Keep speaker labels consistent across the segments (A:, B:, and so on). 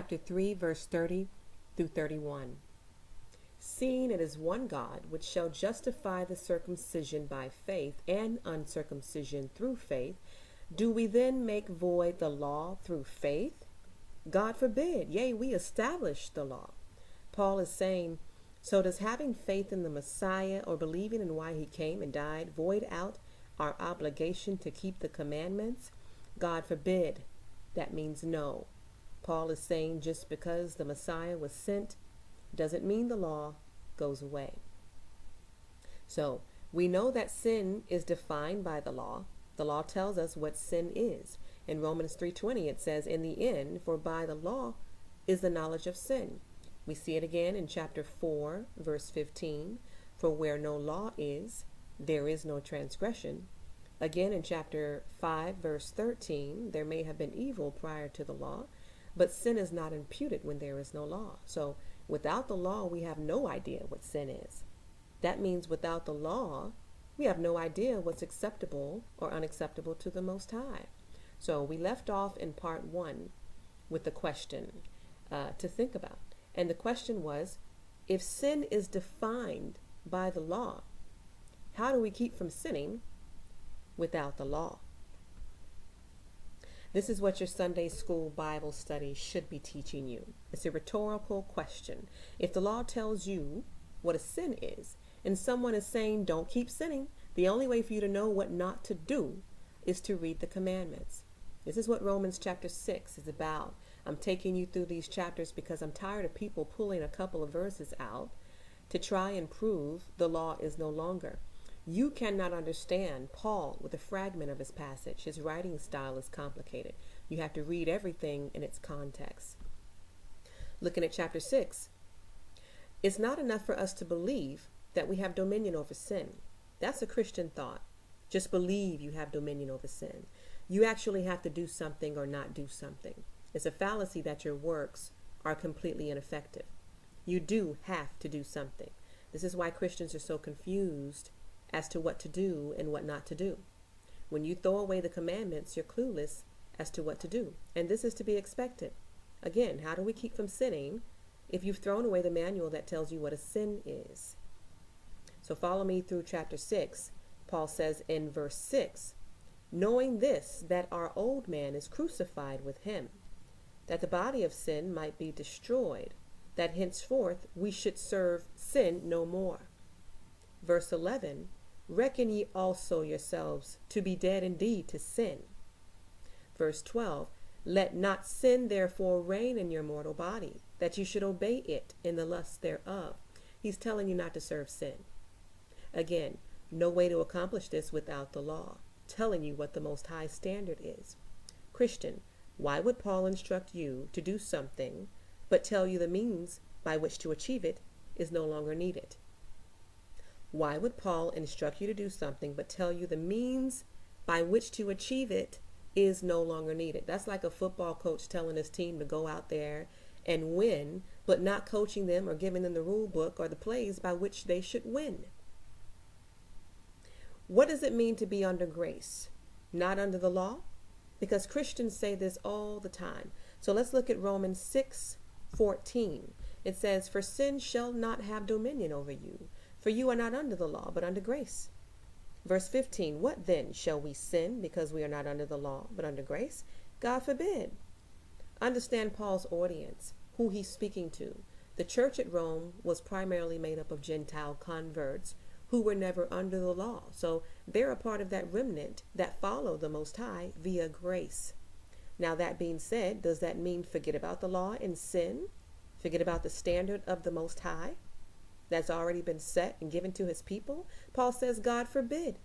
A: chapter 3, verse 30 through 31. Seeing it is one God, which shall justify the circumcision by faith and uncircumcision through faith, do we then make void the law through faith? God forbid. Yea, we establish the law. Paul is saying, so does having faith in the Messiah or believing in why he came and died void out our obligation to keep the commandments? God forbid. That means no. Paul is saying just because the Messiah was sent doesn't mean the law goes away. So we know that sin is defined by the law. The law tells us what sin is. In Romans 3:20 it says, in the end, for by the law is the knowledge of sin. We see it again in chapter 4, verse 15, for where no law is, there is no transgression. Again in chapter 5, verse 13, there may have been evil prior to the law, but sin is not imputed when there is no law. So without the law, we have no idea what sin is. That means without the law, we have no idea what's acceptable or unacceptable to the Most High. So we left off in part 1 with the question to think about. And the question was, if sin is defined by the law, how do we keep from sinning without the law? This is what your Sunday school Bible study should be teaching you. It's a rhetorical question. If the law tells you what a sin is, and someone is saying, don't keep sinning, the only way for you to know what not to do is to read the commandments. This is what Romans chapter 6 is about. I'm taking you through these chapters because I'm tired of people pulling a couple of verses out to try and prove the law is no longer. You cannot understand Paul with a fragment of his passage. His writing style is complicated. You have to read everything in its context. Looking at chapter 6, it's not enough for us to believe that we have dominion over sin. That's a Christian thought. Just believe you have dominion over sin. You actually have to do something or not do something. It's a fallacy that your works are completely ineffective. You do have to do something. This is why Christians are so confused as to what to do and what not to do. When you throw away the commandments, you're clueless as to what to do. And this is to be expected. Again, how do we keep from sinning if you've thrown away the manual that tells you what a sin is? So follow me through chapter 6. Paul says in verse 6, knowing this, that our old man is crucified with him, that the body of sin might be destroyed, that henceforth we should serve sin no more. Verse 11, reckon ye also yourselves to be dead indeed to sin. Verse 12, let not sin therefore reign in your mortal body, that you should obey it in the lusts thereof. He's telling you not to serve sin. Again, no way to accomplish this without the law, telling you what the Most High standard is. Christian, why would Paul instruct you to do something, but tell you the means by which to achieve it is no longer needed? Why would Paul instruct you to do something, but tell you the means by which to achieve it is no longer needed? That's like a football coach telling his team to go out there and win, but not coaching them or giving them the rule book or the plays by which they should win. What does it mean to be under grace, not under the law? Because Christians say this all the time. So let's look at Romans 6:14. It says, for sin shall not have dominion over you, for you are not under the law, but under grace. Verse 15, what then? Shall we sin because we are not under the law, but under grace? God forbid. Understand Paul's audience, who he's speaking to. The church at Rome was primarily made up of Gentile converts who were never under the law. So they're a part of that remnant that follow the Most High via grace. Now that being said, does that mean forget about the law and sin? Forget about the standard of the Most High that's already been set and given to his people? Paul says, God forbid.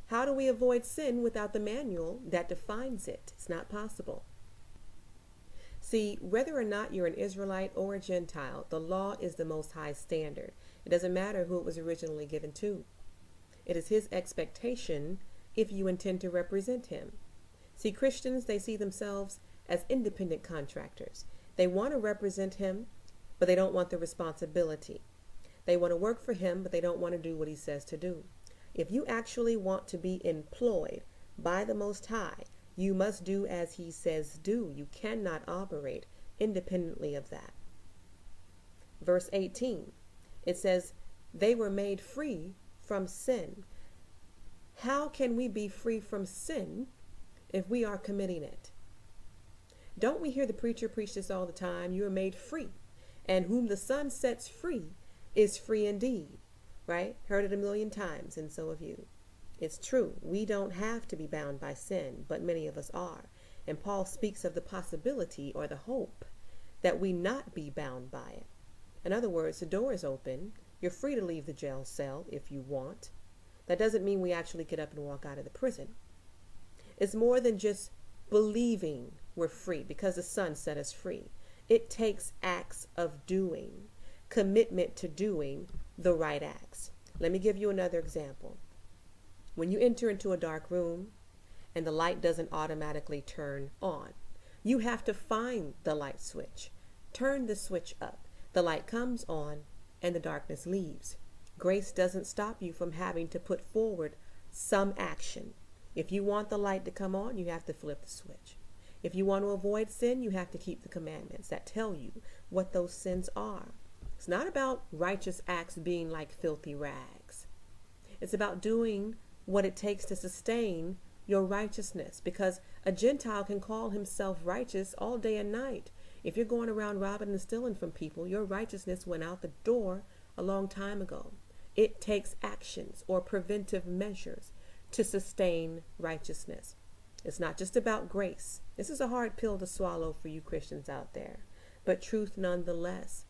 A: How do we avoid sin without the manual that defines it? It's not possible. See, whether or not you're an Israelite or a Gentile, the law is the Most High standard. It doesn't matter who it was originally given to. It is his expectation if you intend to represent him. See, Christians, they see themselves as independent contractors. They want to represent him, but they don't want the responsibility. They want to work for him, but they don't want to do what he says to do. If you actually want to be employed by the Most High, you must do as he says do. You cannot operate independently of that. Verse 18, it says, they were made free from sin. How can we be free from sin if we are committing it? Don't we hear the preacher preach this all the time? You are made free, and whom the Son sets free is free indeed, right? Heard it a million times, and so have you. It's true. We don't have to be bound by sin, but many of us are. And Paul speaks of the possibility or the hope that we not be bound by it. In other words, the door is open. You're free to leave the jail cell if you want. That doesn't mean we actually get up and walk out of the prison. It's more than just believing we're free because the Son set us free. It takes acts of doing, commitment to doing the right acts. Let me give you another example. When you enter into a dark room and the light doesn't automatically turn on, you have to find the light switch. Turn the switch up. The light comes on and the darkness leaves. Grace doesn't stop you from having to put forward some action. If you want the light to come on, you have to flip the switch. If you want to avoid sin, you have to keep the commandments that tell you what those sins are. It's not about righteous acts being like filthy rags. It's about doing what it takes to sustain your righteousness, because a Gentile can call himself righteous all day and night. If you're going around robbing and stealing from people, your righteousness went out the door a long time ago. It takes actions or preventive measures to sustain righteousness. It's not just about grace. This is a hard pill to swallow for you Christians out there, but truth nonetheless.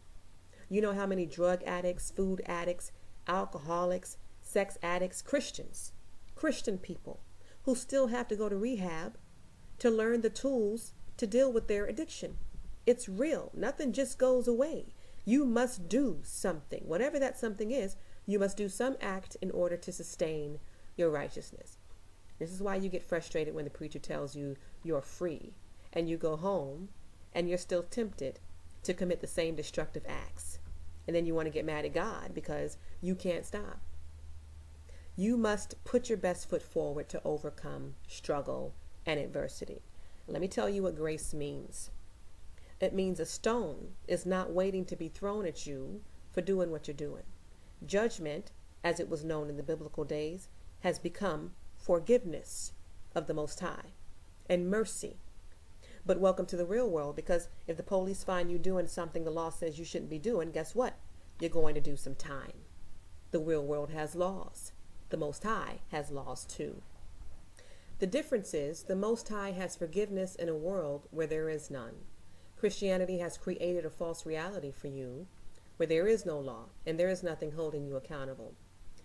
A: You know how many drug addicts, food addicts, alcoholics, sex addicts, Christian people who still have to go to rehab to learn the tools to deal with their addiction. It's real. Nothing just goes away. You must do something. Whatever that something is, you must do some act in order to sustain your righteousness. This is why you get frustrated when the preacher tells you you're free and you go home and you're still tempted to commit the same destructive acts. And then you want to get mad at God because you can't stop. You must put your best foot forward to overcome struggle and adversity. Let me tell you what grace means. It means a stone is not waiting to be thrown at you for doing what you're doing. Judgment, as it was known in the biblical days, has become forgiveness of the Most High and mercy. But welcome to the real world, because if the police find you doing something the law says you shouldn't be doing, guess what? You're going to do some time. The real world has laws. The Most High has laws too. The difference is the Most High has forgiveness in a world where there is none. Christianity has created a false reality for you where there is no law and there is nothing holding you accountable.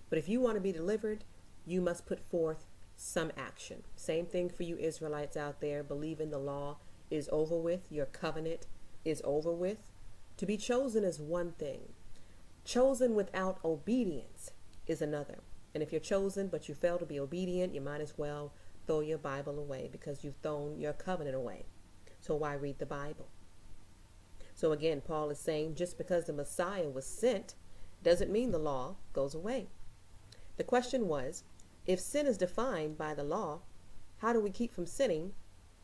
A: But if you want to be delivered, you must put forth some action. Same thing for you Israelites out there believing the law is over with, your covenant is over with. To be chosen is one thing. Chosen without obedience is another. And if you're chosen but you fail to be obedient, you might as well throw your Bible away because you've thrown your covenant away. So why read the Bible? So again, Paul is saying just because the Messiah was sent doesn't mean the law goes away. The question was, if sin is defined by the law, how do we keep from sinning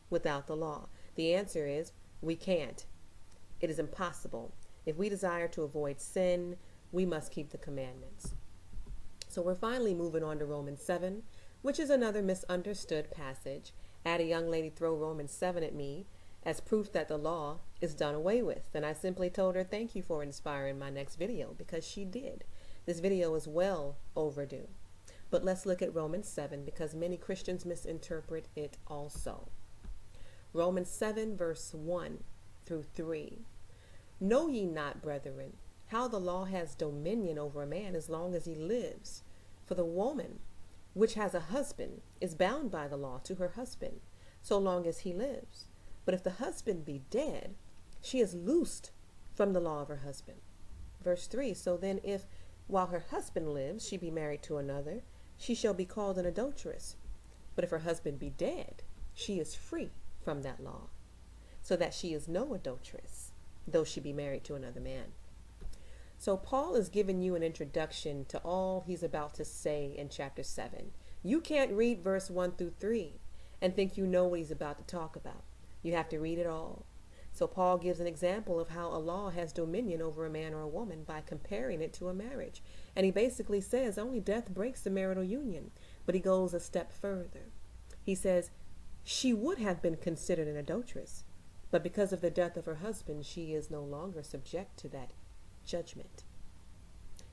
A: without the law? The answer is we can't. It is impossible. If we desire to avoid sin, we must keep the commandments. So we're finally moving on to Romans 7, which is another misunderstood passage. I had a young lady throw Romans 7 at me as proof that the law is done away with. And I simply told her, thank you for inspiring my next video, because she did. This video is well overdue. But let's look at Romans 7 because many Christians misinterpret it also. Romans 7 verse 1 through 3. Know ye not, brethren, how the law has dominion over a man as long as he lives? For the woman which has a husband is bound by the law to her husband, so long as he lives. But if the husband be dead, she is loosed from the law of her husband. Verse 3, so then if, while her husband lives, she be married to another, she shall be called an adulteress. But if her husband be dead, she is free from that law, so that she is no adulteress, though she be married to another man. So Paul is giving you an introduction to all he's about to say in chapter 7. You can't read verse 1 through 3 and think you know what he's about to talk about. You have to read it all. So Paul gives an example of how a law has dominion over a man or a woman by comparing it to a marriage. And he basically says only death breaks the marital union. But he goes a step further. He says she would have been considered an adulteress, but because of the death of her husband, she is no longer subject to that judgment.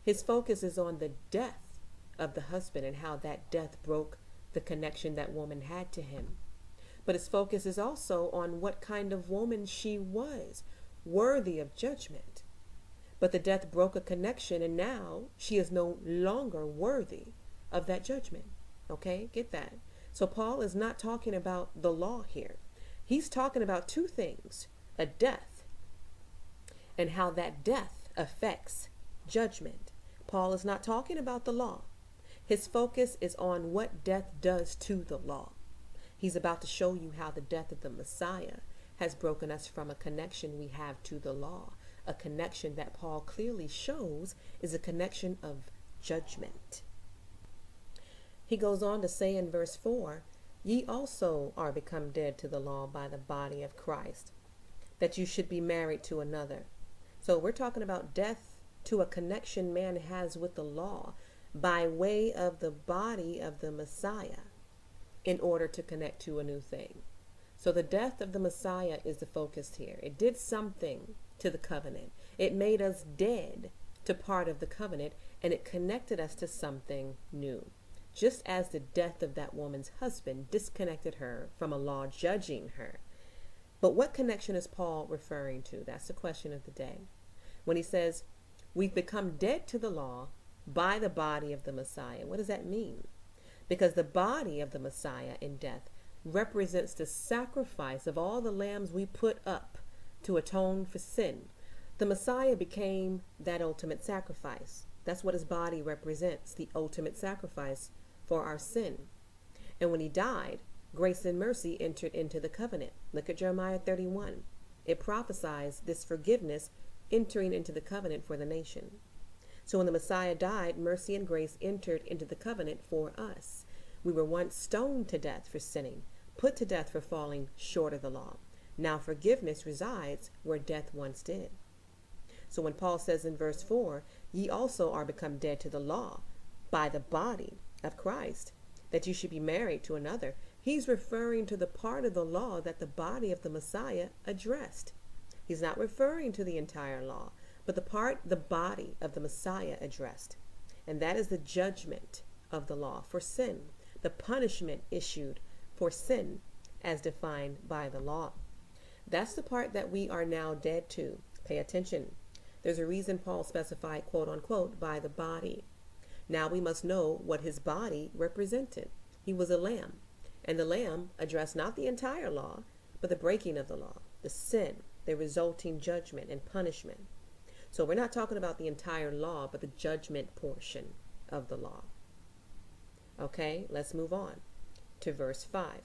A: His focus is on the death of the husband and how that death broke the connection that woman had to him. But his focus is also on what kind of woman she was, worthy of judgment. But the death broke a connection, and now she is no longer worthy of that judgment. Okay, get that. So Paul is not talking about the law here. He's talking about two things: a death and how that death affects judgment. Paul is not talking about the law. His focus is on what death does to the law. He's about to show you how the death of the Messiah has broken us from a connection we have to the law, a connection that Paul clearly shows is a connection of judgment. He goes on to say in verse 4, ye also are become dead to the law by the body of Christ, that you should be married to another. So we're talking about death to a connection man has with the law by way of the body of the Messiah in order to connect to a new thing. So the death of the Messiah is the focus here. It did something to the covenant. It made us dead to part of the covenant, and it connected us to something new. Just as the death of that woman's husband disconnected her from a law judging her. But what connection is Paul referring to? That's the question of the day. When he says, we've become dead to the law by the body of the Messiah. What does that mean? Because the body of the Messiah in death represents the sacrifice of all the lambs we put up to atone for sin. The Messiah became that ultimate sacrifice. That's what his body represents, the ultimate sacrifice for our sin. And when he died, grace and mercy entered into the covenant. Look at Jeremiah 31. It prophesies this forgiveness entering into the covenant for the nation. So when the Messiah died, mercy and grace entered into the covenant for us. We were once stoned to death for sinning, put to death for falling short of the law. Now forgiveness resides where death once did. So when Paul says in verse 4, ye also are become dead to the law by the body of Christ, that you should be married to another, he's referring to the part of the law that the body of the Messiah addressed. He's not referring to the entire law, but the part the body of the Messiah addressed. And that is the judgment of the law for sin, the punishment issued for sin as defined by the law. That's the part that we are now dead to. Pay attention. There's a reason Paul specified, quote unquote, by the body. Now we must know what his body represented. He was a lamb, and the lamb addressed not the entire law, but the breaking of the law, the sin, the resulting judgment and punishment. So we're not talking about the entire law, but the judgment portion of the law. Okay, let's move on to verse 5.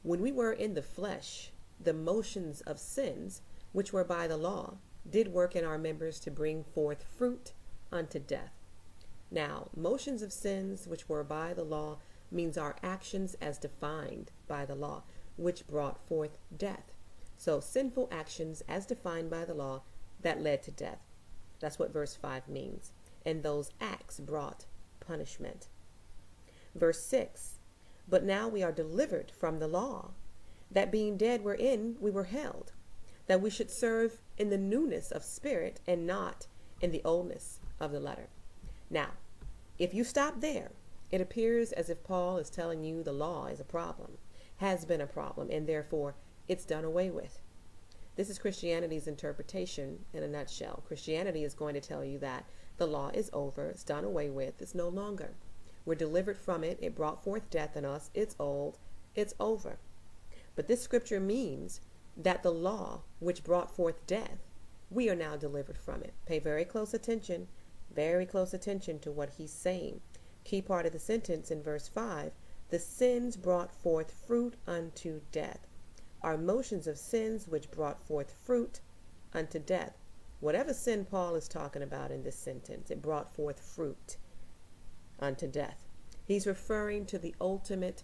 A: When we were in the flesh, the motions of sins, which were by the law, did work in our members to bring forth fruit unto death. Now, motions of sins, which were by the law, means our actions as defined by the law, which brought forth death. So sinful actions as defined by the law that led to death. That's what verse 5 means. And those acts brought punishment. Verse 6, but now we are delivered from the law, that being dead wherein we were held, that we should serve in the newness of spirit and not in the oldness of the letter. Now, if you stop there, it appears as if Paul is telling you the law is a problem, has been a problem, and therefore it's done away with. This is Christianity's interpretation in a nutshell. Christianity is going to tell you that the law is over, it's done away with, it's no longer. We're delivered from it, it brought forth death in us, it's old, it's over. But this scripture means that the law which brought forth death, we are now delivered from it. Pay very close attention to what he's saying. Key part of the sentence in verse 5, the sins brought forth fruit unto death. Our motions of sins which brought forth fruit unto death. Whatever sin Paul is talking about in this sentence, it brought forth fruit unto death. He's referring to the ultimate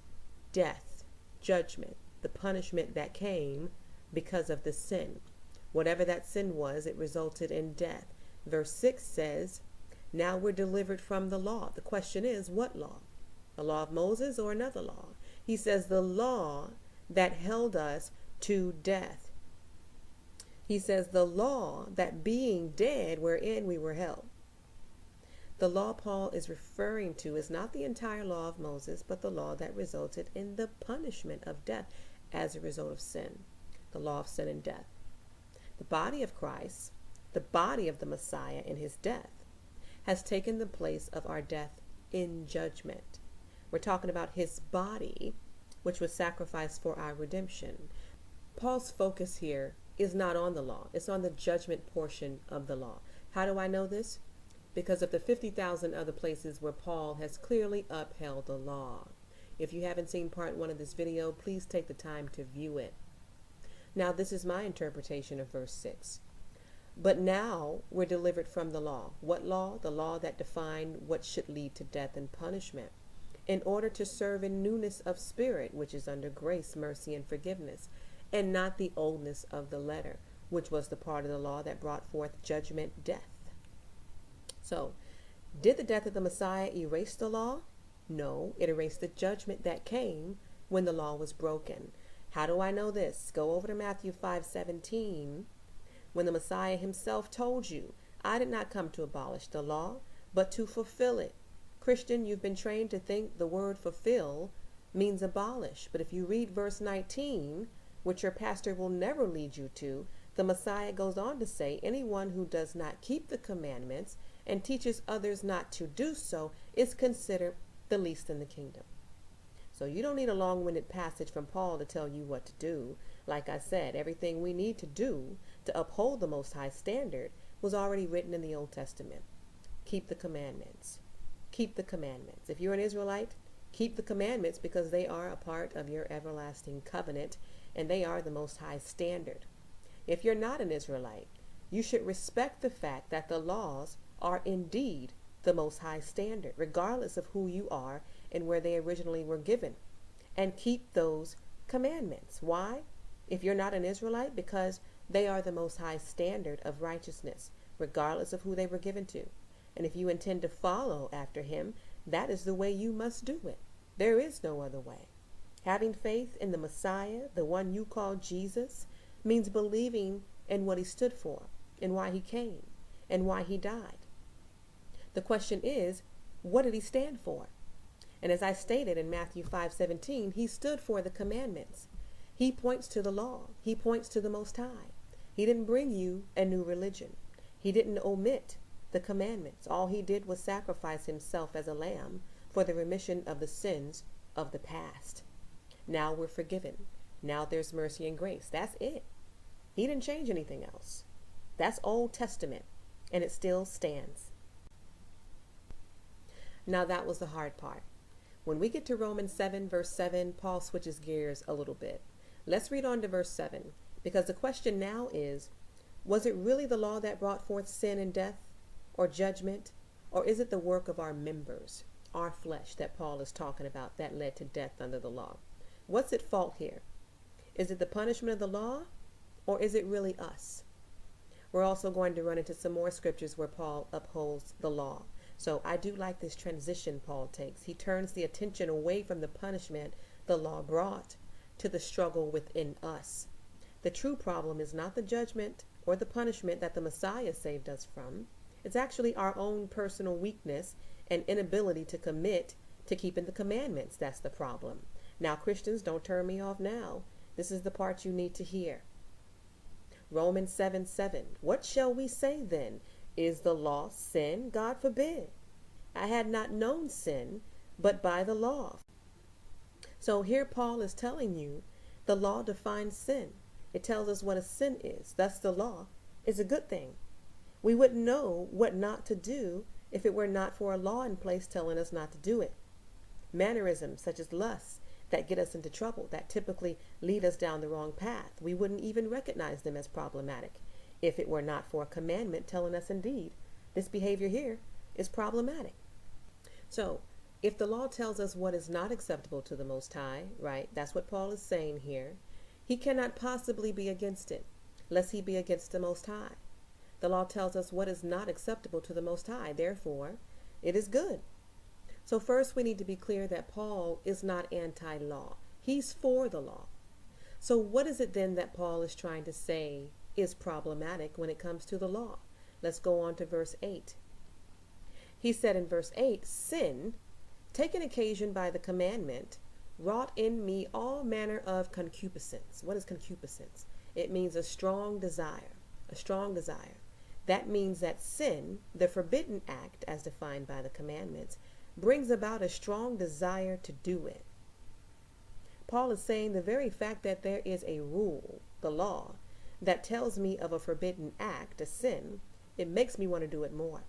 A: death, judgment, the punishment that came because of the sin. Whatever that sin was, it resulted in death. Verse 6 says, now we're delivered from the law. The question is, what law? The law of Moses or another law? He says the law that held us to death. He says the law that being dead wherein we were held. The law Paul is referring to is not the entire law of Moses, but the law that resulted in the punishment of death as a result of sin. The law of sin and death. The body of Christ, the body of the Messiah in his death, has taken the place of our death in judgment. We're talking about his body, which was sacrificed for our redemption. Paul's focus here is not on the law. It's on the judgment portion of the law. How do I know this? Because of the 50,000 other places where Paul has clearly upheld the law. If you haven't seen part 1 of this video, please take the time to view it. Now, this is my interpretation of verse 6. But now we're delivered from the law. What law? The law that defined what should lead to death and punishment, in order to serve in newness of spirit, which is under grace, mercy, and forgiveness, and not the oldness of the letter, which was the part of the law that brought forth judgment, death. So, did the death of the Messiah erase the law? No, it erased the judgment that came when the law was broken. How do I know this? Go over to Matthew 5:17, when the Messiah himself told you, I did not come to abolish the law, but to fulfill it. Christian, you've been trained to think the word fulfill means abolish. But if you read verse 19, which your pastor will never lead you to, the Messiah goes on to say, anyone who does not keep the commandments and teaches others not to do so is considered the least in the kingdom. So you don't need a long-winded passage from Paul to tell you what to do. Like I said, everything we need to do to uphold the Most High standard was already written in the Old Testament. Keep the commandments. Keep the commandments. If you're an Israelite, keep the commandments because they are a part of your everlasting covenant and they are the Most High standard. If you're not an Israelite, you should respect the fact that the laws are indeed the Most High standard, regardless of who you are and where they originally were given, and keep those commandments. Why? If you're not an Israelite, because they are the Most High standard of righteousness, regardless of who they were given to. And if you intend to follow after him, that is the way you must do it. There is no other way. Having faith in the Messiah, the one you call Jesus, means believing in what he stood for, and why he came, and why he died. The question is, what did he stand for? And as I stated in Matthew 5:17, he stood for the commandments. He points to the law. He points to the Most High. He didn't bring you a new religion. He didn't omit the commandments. All he did was sacrifice himself as a lamb for the remission of the sins of the past. Now we're forgiven. Now there's mercy and grace. That's it. He didn't change anything else. That's Old Testament, and it still stands. Now that was the hard part. When we get to Romans 7, verse 7, Paul switches gears a little bit. Let's read on to verse 7, because the question now is, was it really the law that brought forth sin and death or judgment, or is it the work of our members, our flesh that Paul is talking about that led to death under the law? What's at fault here? Is it the punishment of the law, or is it really us? We're also going to run into some more scriptures where Paul upholds the law. So I do like this transition Paul takes. He turns the attention away from the punishment the law brought to the struggle within us. The true problem is not the judgment or the punishment that the Messiah saved us from. It's actually our own personal weakness and inability to commit to keeping the commandments. That's the problem. Now, Christians, don't turn me off now. This is the part you need to hear. Romans 7:7. What shall we say then? Is the law sin? God forbid. I had not known sin, but by the law. So here Paul is telling you the law defines sin. It tells us what a sin is. Thus the law is a good thing. We wouldn't know what not to do if it were not for a law in place telling us not to do it. Mannerisms such as lust that get us into trouble, that typically lead us down the wrong path, we wouldn't even recognize them as problematic if it were not for a commandment telling us indeed this behavior here is problematic. So if the law tells us what is not acceptable to the Most High, right, that's what Paul is saying here. He cannot possibly be against it, lest he be against the Most High. The law tells us what is not acceptable to the Most High. Therefore, it is good. So first we need to be clear that Paul is not anti-law. He's for the law. So what is it then that Paul is trying to say is problematic when it comes to the law? Let's go on to verse 8. He said in verse 8, sin, taken occasion by the commandment, wrought in me all manner of concupiscence. What is concupiscence? It means a strong desire, a strong desire. That means that sin, the forbidden act as defined by the commandments, brings about a strong desire to do it. Paul is saying the very fact that there is a rule, the law, that tells me of a forbidden act, a sin, it makes me want to do it more.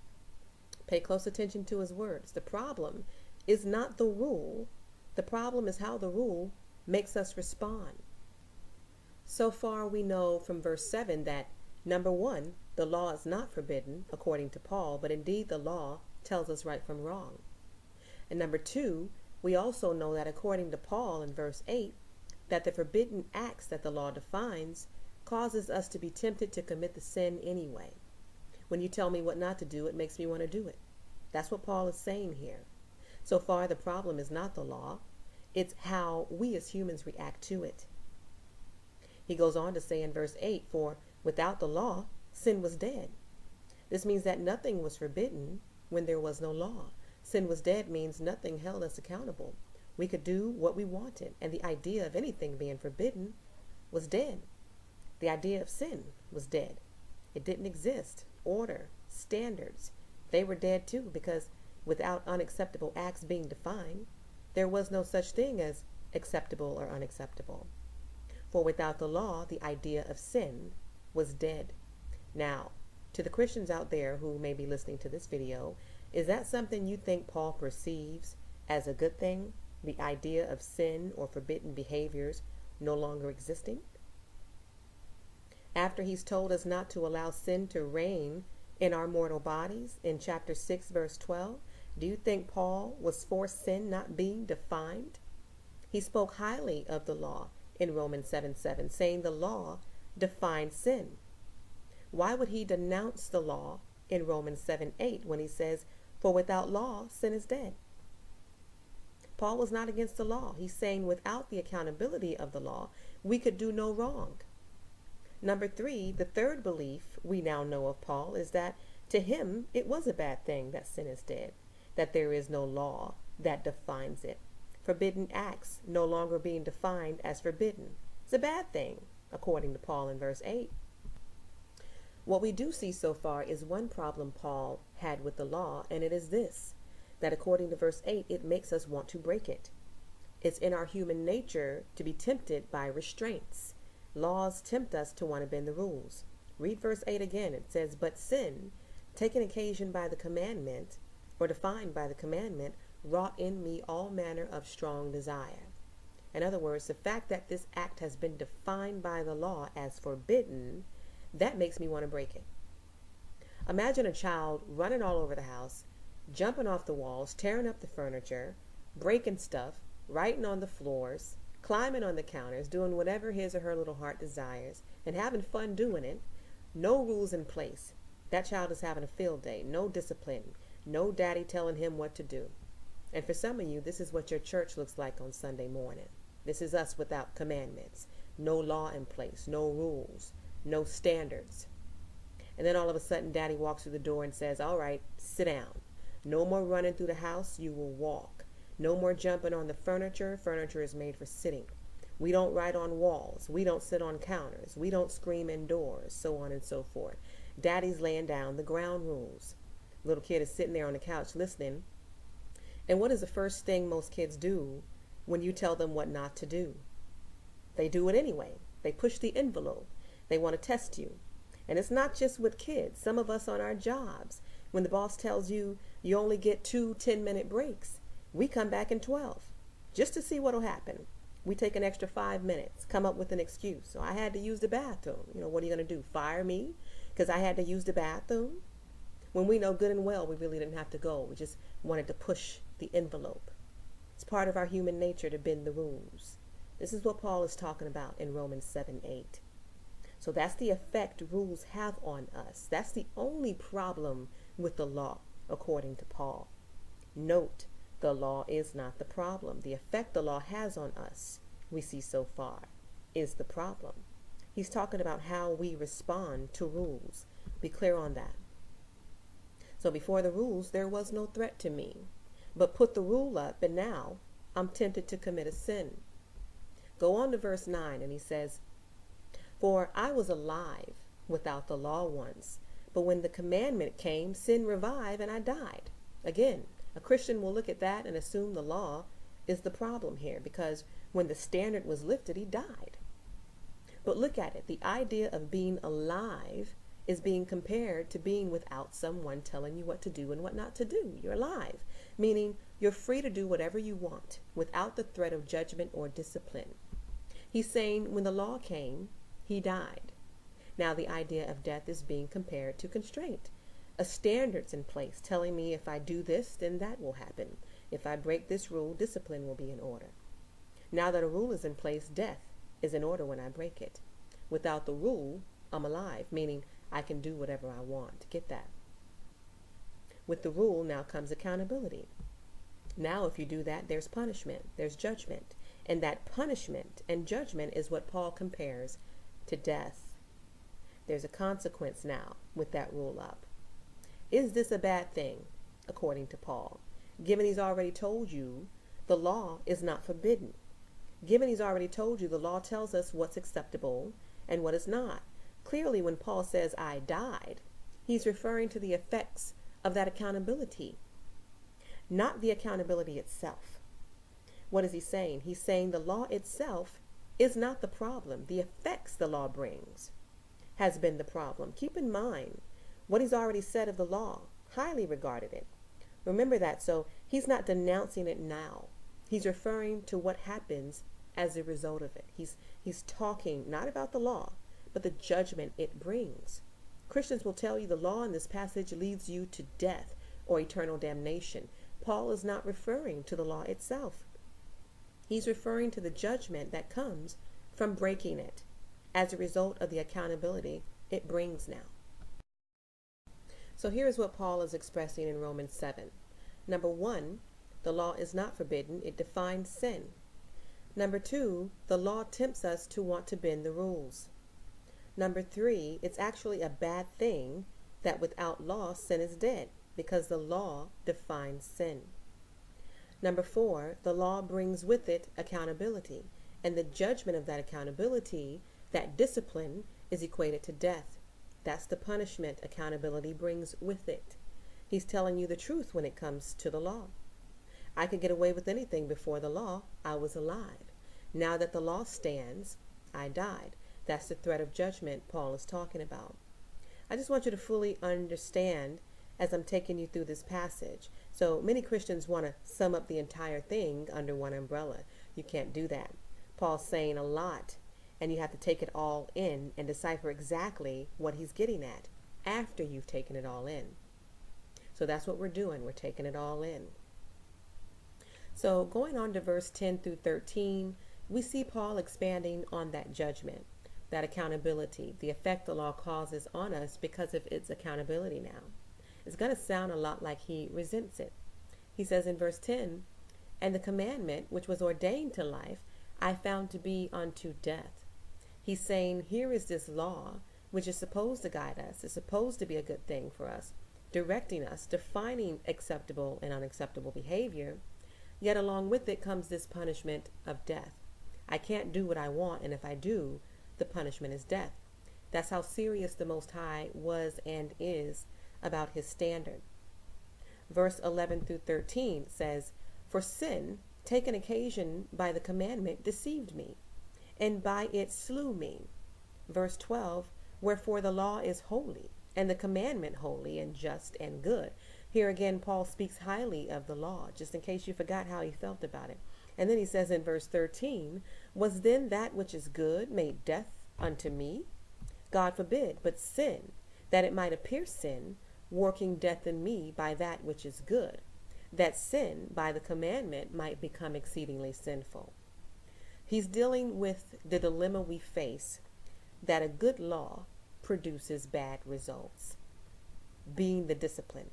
A: Pay close attention to his words. The problem is not the rule. The problem is how the rule makes us respond. So far we know from verse 7 that, number one, the law is not forbidden, according to Paul, but indeed the law tells us right from wrong. And number two, we also know that according to Paul in verse 8, that the forbidden acts that the law defines causes us to be tempted to commit the sin anyway. When you tell me what not to do, it makes me want to do it. That's what Paul is saying here. So far, the problem is not the law. It's how we as humans react to it. He goes on to say in verse 8, for without the law, sin was dead. This means that nothing was forbidden when there was no law. Sin was dead means nothing held us accountable. We could do what we wanted, and the idea of anything being forbidden was dead. The idea of sin was dead. It didn't exist. Order, standards, they were dead too, because without unacceptable acts being defined, there was no such thing as acceptable or unacceptable. For without the law, the idea of sin was dead. Now, to the Christians out there who may be listening to this video, is that something you think Paul perceives as a good thing? The idea of sin or forbidden behaviors no longer existing? After he's told us not to allow sin to reign in our mortal bodies in chapter 6, verse 12, do you think Paul was for sin not being defined? He spoke highly of the law in Romans 7:7, saying the law defined sin. Why would he denounce the law in Romans 7:8 when he says, for without law, sin is dead? Paul was not against the law. He's saying without the accountability of the law, we could do no wrong. Number 3, the third belief we now know of Paul is that to him, it was a bad thing that sin is dead, that there is no law that defines it. Forbidden acts no longer being defined as forbidden. It's a bad thing, according to Paul in verse 8. What we do see so far is one problem Paul had with the law, and it is this, that according to verse 8, it makes us want to break it. It's in our human nature to be tempted by restraints. Laws tempt us to want to bend the rules. Read verse 8 again. It says, but sin, taken occasion by the commandment, or defined by the commandment, wrought in me all manner of strong desire. In other words, the fact that this act has been defined by the law as forbidden, that makes me want to break it. Imagine a child running all over the house, jumping off the walls, tearing up the furniture, breaking stuff, writing on the floors, climbing on the counters, doing whatever his or her little heart desires, and having fun doing it. No rules in place. That child is having a field day. No discipline. No daddy telling him what to do. And for some of you, this is what your church looks like on Sunday morning. This is us without commandments. No law in place. No rules. No standards. And then all of a sudden, daddy walks through the door and says, all right, sit down. No more running through the house. You will walk. No more jumping on the furniture. Furniture is made for sitting. We don't write on walls. We don't sit on counters. We don't scream indoors, so on and so forth. Daddy's laying down the ground rules. Little kid is sitting there on the couch listening. And what is the first thing most kids do when you tell them what not to do? They do it anyway. They push the envelope. They want to test you. And it's not just with kids. Some of us on our jobs, when the boss tells you you only get 2 10-minute breaks, we come back in 12 just to see what will happen. We take an extra 5 minutes, come up with an excuse. So I had to use the bathroom. What are you going to do? Fire me because I had to use the bathroom? When we know good and well we really didn't have to go. We just wanted to push the envelope. It's part of our human nature to bend the rules. This is what Paul is talking about in Romans 7:8. So that's the effect rules have on us. That's the only problem with the law, according to Paul. Note, the law is not the problem. The effect the law has on us, we see so far, is the problem. He's talking about how we respond to rules. Be clear on that. So before the rules, there was no threat to me. But put the rule up, and now I'm tempted to commit a sin. Go on to verse 9, and he says, "For I was alive without the law once, but when the commandment came, sin revived, and I died." Again, a Christian will look at that and assume the law is the problem here, because when the standard was lifted, he died. But look at it. The idea of being alive is being compared to being without someone telling you what to do and what not to do. You're alive, meaning you're free to do whatever you want without the threat of judgment or discipline. He's saying when the law came, he died. Now the idea of death is being compared to constraint. A standard's in place telling me if I do this, then that will happen. If I break this rule, discipline will be in order. Now that a rule is in place, death is in order when I break it. Without the rule, I'm alive, meaning I can do whatever I want. Get that? With the rule now comes accountability. Now if you do that, there's punishment, there's judgment. And that punishment and judgment is what Paul compares to death. There's a consequence now with that rule up. Is this a bad thing, according to Paul? Given he's already told you the law is not forbidden. Given he's already told you the law tells us what's acceptable and what is not. Clearly, when Paul says, "I died," he's referring to the effects of that accountability, not the accountability itself. What is he saying? He's saying the law itself is not the problem. The effects the law brings has been the problem. Keep in mind what he's already said of the law, highly regarded it. Remember that, so he's not denouncing it now. He's referring to what happens as a result of it. He's talking not about the law, but the judgment it brings. Christians will tell you the law in this passage leads you to death or eternal damnation. Paul is not referring to the law itself. He's referring to the judgment that comes from breaking it as a result of the accountability it brings now. So here's what Paul is expressing in Romans 7. Number 1, the law is not forbidden. It defines sin. Number 2, the law tempts us to want to bend the rules. Number 3, it's actually a bad thing that without law, sin is dead, because the law defines sin. Number 4, the law brings with it accountability, and the judgment of that accountability, that discipline, is equated to death. That's the punishment accountability brings with it. He's telling you the truth when it comes to the law. I could get away with anything before the law. I was alive. Now that the law stands, I died. That's the threat of judgment Paul is talking about. I just want you to fully understand as I'm taking you through this passage. So many Christians want to sum up the entire thing under one umbrella. You can't do that. Paul's saying a lot, and you have to take it all in and decipher exactly what he's getting at after you've taken it all in. So that's what we're doing. We're taking it all in. So going on to verse 10 through 13, we see Paul expanding on that judgment, that accountability, the effect the law causes on us because of its accountability now. It's going to sound a lot like he resents it. He says in verse 10, "And the commandment which was ordained to life, I found to be unto death." He's saying here is this law which is supposed to guide us, is supposed to be a good thing for us, directing us, defining acceptable and unacceptable behavior. Yet along with it comes this punishment of death. I can't do what I want, and if I do, the punishment is death. That's how serious the Most High was and is about his standard. Verse 11 through 13 says, "For sin, taken occasion by the commandment, deceived me, and by it slew me." Verse 12, "Wherefore the law is holy, and the commandment holy and just and good." Here again, Paul speaks highly of the law, just in case you forgot how he felt about it. And then he says in verse 13, "Was then that which is good made death unto me? God forbid, but sin, that it might appear sin, working death in me by that which is good, that sin by the commandment might become exceedingly sinful." He's dealing with the dilemma we face that a good law produces bad results, being the discipline.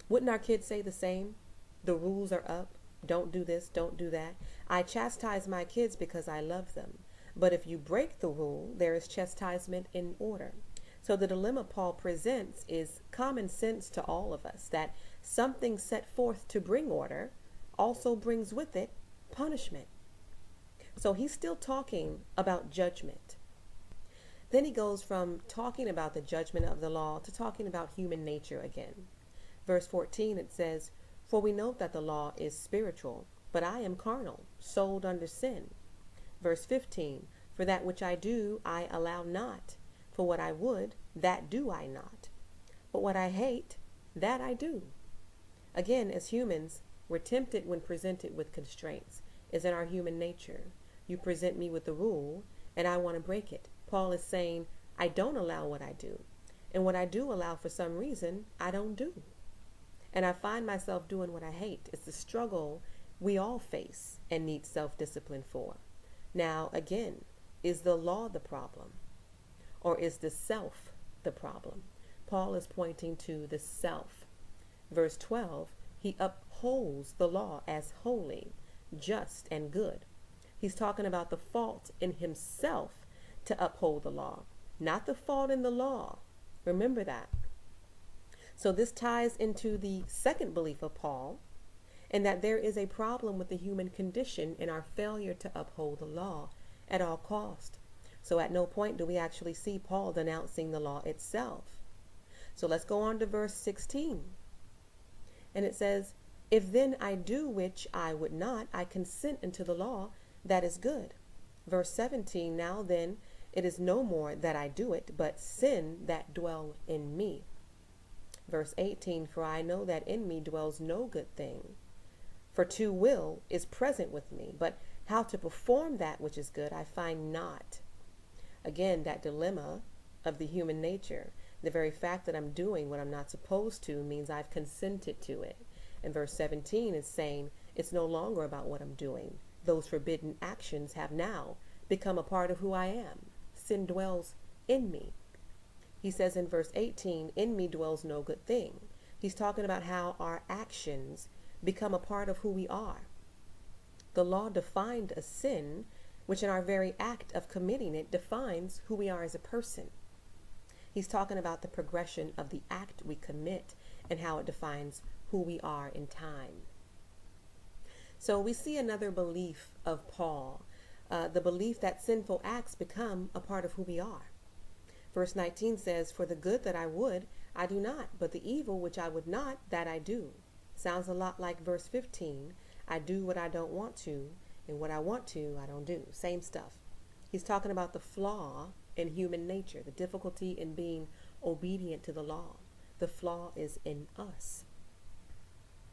A: Wouldn't our kids say the same? The rules are up. Don't do this, don't do that. I chastise my kids because I love them. But if you break the rule, there is chastisement in order. So the dilemma Paul presents is common sense to all of us, that something set forth to bring order also brings with it punishment. So he's still talking about judgment. Then he goes from talking about the judgment of the law to talking about human nature again. Verse 14, it says, "For we know that the law is spiritual, but I am carnal, sold under sin." Verse 15, "For that which I do, I allow not. For what I would, that do I not. But what I hate, that I do." Again, as humans, we're tempted when presented with constraints. It's in our human nature. You present me with a rule, and I want to break it. Paul is saying, I don't allow what I do. And what I do allow for some reason, I don't do. And I find myself doing what I hate. It's the struggle we all face and need self-discipline for. Now, again, is the law the problem? Or is the self the problem? Paul is pointing to the self. Verse 12, he upholds the law as holy, just, and good. He's talking about the fault in himself to uphold the law, not the fault in the law. Remember that. So this ties into the second belief of Paul, and that there is a problem with the human condition in our failure to uphold the law at all cost. So at no point do we actually see Paul denouncing the law itself. So let's go on to verse 16. And it says, "If then I do which I would not, I consent unto the law that is good." Verse 17, "Now then, it is no more that I do it, but sin that dwell in me." Verse 18, "For I know that in me dwells no good thing. For to will is present with me, but how to perform that which is good I find not." Again, that dilemma of the human nature. The very fact that I'm doing what I'm not supposed to means I've consented to it. And verse 17 is saying it's no longer about what I'm doing. Those forbidden actions have now become a part of who I am. Sin dwells in me. He says in verse 18, "In me dwells no good thing." He's talking about how our actions become a part of who we are. The law defined a sin, which in our very act of committing it defines who we are as a person. He's talking about the progression of the act we commit and how it defines who we are in time. So we see another belief of Paul, the belief that sinful acts become a part of who we are. Verse 19 says, "For the good that I would, I do not, but the evil which I would not, that I do." Sounds a lot like verse 15, "I do what I don't want to, and what I want to, I don't do." Same stuff. He's talking about the flaw in human nature, the difficulty in being obedient to the law. The flaw is in us.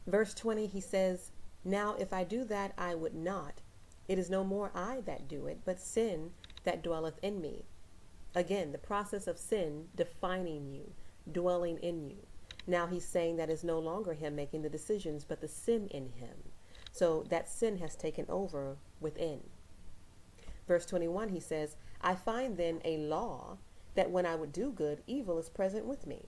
A: Verse 20, he says, "Now if I do that I would not, it is no more I that do it, but sin that dwelleth in me." Again, the process of sin defining you, dwelling in you. Now he's saying that is no longer him making the decisions, but the sin in him. So that sin has taken over within. Verse 21, he says, "I find then a law, that when I would do good, evil is present with me.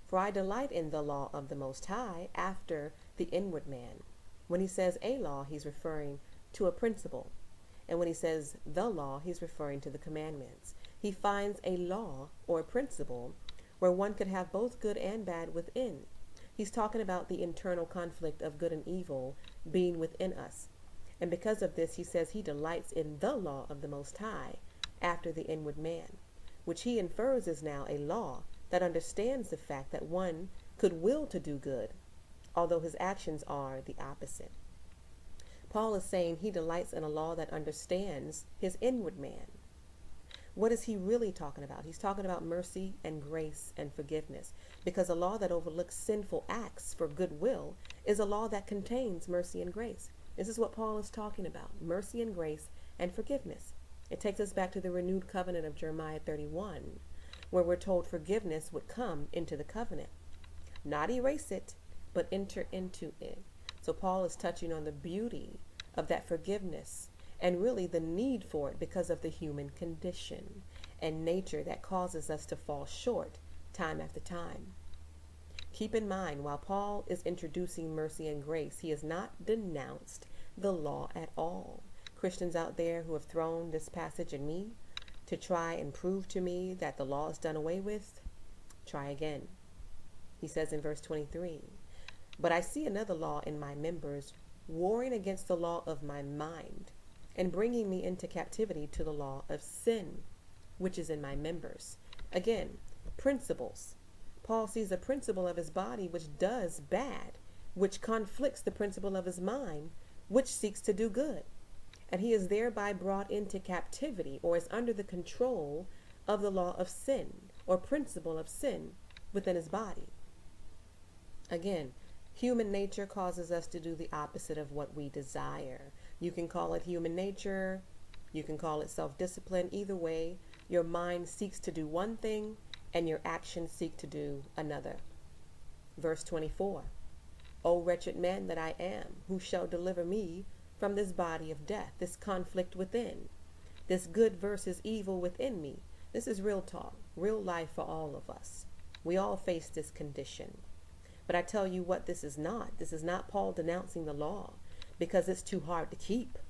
A: For I delight in the law of the Most High after the inward man." When he says a law, he's referring to a principle. And when he says the law, he's referring to the commandments. He finds a law or a principle where one could have both good and bad within. He's talking about the internal conflict of good and evil being within us. And because of this, he says he delights in the law of the Most High after the inward man, which he infers is now a law that understands the fact that one could will to do good, although his actions are the opposite. Paul is saying he delights in a law that understands his inward man. What is he really talking about? He's talking about mercy and grace and forgiveness, because a law that overlooks sinful acts for goodwill is a law that contains mercy and grace. This is what Paul is talking about, mercy and grace and forgiveness. It takes us back to the renewed covenant of Jeremiah 31, where we're told forgiveness would come into the covenant. Not erase it, but enter into it. So Paul is touching on the beauty of that forgiveness and really the need for it because of the human condition and nature that causes us to fall short time after time. Keep in mind, while Paul is introducing mercy and grace, he has not denounced the law at all. Christians out there who have thrown this passage at me to try and prove to me that the law is done away with, try again. He says in verse 23, "But I see another law in my members, warring against the law of my mind, and bringing me into captivity to the law of sin, which is in my members." Again, principles. Paul sees a principle of his body which does bad, which conflicts the principle of his mind, which seeks to do good. And he is thereby brought into captivity, or is under the control of the law of sin, or principle of sin within his body. Again, human nature causes us to do the opposite of what we desire. You can call it human nature, you can call it self-discipline. Either way, your mind seeks to do one thing and your actions seek to do another. Verse 24, "O wretched man that I am, who shall deliver me from this body of death?" This conflict within, this good versus evil within me. This is real talk, real life for all of us. We all face this condition. But I tell you what, this is not. This is not Paul denouncing the law because it's too hard to keep.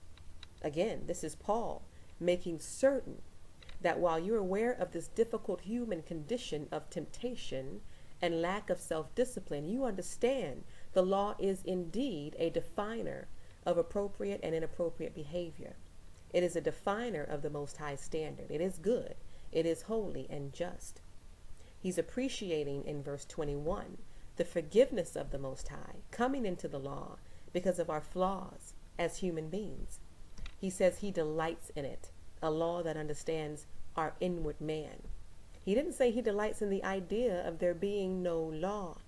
A: Again, this is Paul making certain that while you're aware of this difficult human condition of temptation and lack of self-discipline, you understand the law is indeed a definer of appropriate and inappropriate behavior. It is a definer of the Most High standard. It is good. It is holy and just. He's appreciating in verse 21 the forgiveness of the Most High coming into the law because of our flaws as human beings. He says he delights in it, a law that understands our inward man. He didn't say he delights in the idea of there being no law.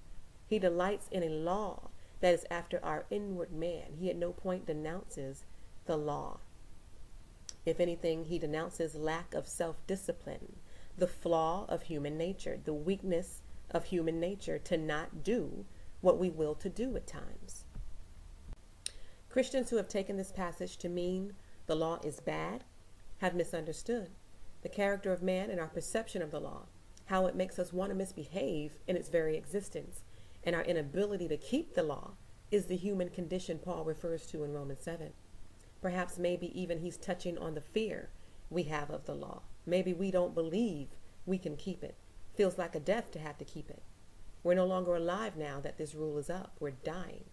A: He delights in a law that is after our inward man. He at no point denounces the law. If anything, he denounces lack of self-discipline, the flaw of human nature, the weakness of human nature to not do what we will to do at times. Christians who have taken this passage to mean the law is bad have misunderstood the character of man and our perception of the law, how it makes us want to misbehave in its very existence, and our inability to keep the law is the human condition Paul refers to in Romans 7. Perhaps maybe even he's touching on the fear we have of the law. Maybe we don't believe we can keep it. Feels like a death to have to keep it. We're no longer alive now that this rule is up. We're dying.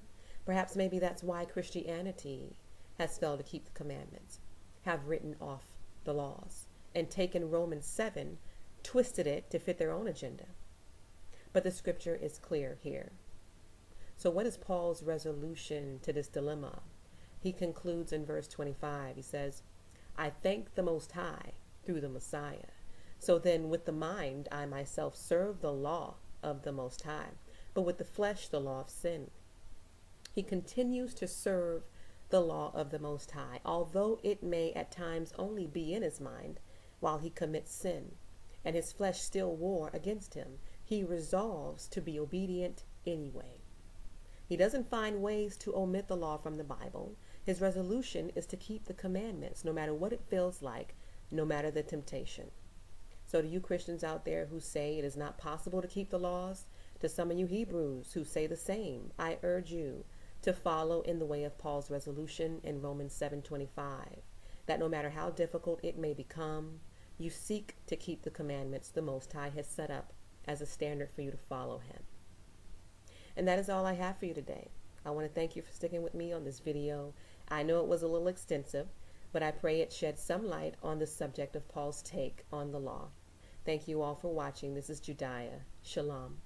A: Perhaps maybe that's why Christianity has failed to keep the commandments, have written off the laws, and taken Romans 7, twisted it to fit their own agenda. But the scripture is clear here. So what is Paul's resolution to this dilemma? He concludes in verse 25. He says, "I thank the Most High through the Messiah. So then with the mind I myself serve the law of the Most High, but with the flesh the law of sin." He continues to serve the law of the Most High, although it may at times only be in his mind while he commits sin, and his flesh still war against him. He resolves to be obedient anyway. He doesn't find ways to omit the law from the Bible. His resolution is to keep the commandments, no matter what it feels like, no matter the temptation. So to you Christians out there who say it is not possible to keep the laws, to some of you Hebrews who say the same, I urge you to follow in the way of Paul's resolution in Romans 7:25, that no matter how difficult it may become, you seek to keep the commandments the Most High has set up as a standard for you to follow him. And that is all I have for you today. I want to thank you for sticking with me on this video. I know it was a little extensive, but I pray it sheds some light on the subject of Paul's take on the law. Thank you all for watching. This is Judiah. Shalom.